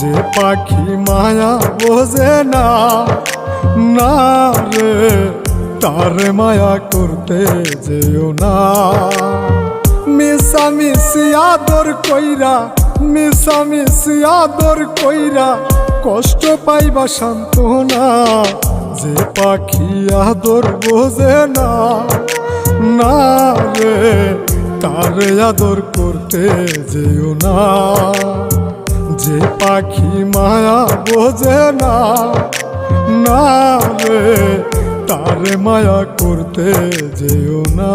যে পাখি মায়া বোঝে না, না রে তারে মায়া করতে যেও না। মিশামিশি আদর কইরা, মিশামিশি আদর কইরা কষ্ট পাইবা সান্ত্বনা। যে পাখি আদর বোঝে না, না রে তারে আদর করতে যেও না। যে পাখি মায়া বোঝে না, না রে তারে মায়া করতে যেও না।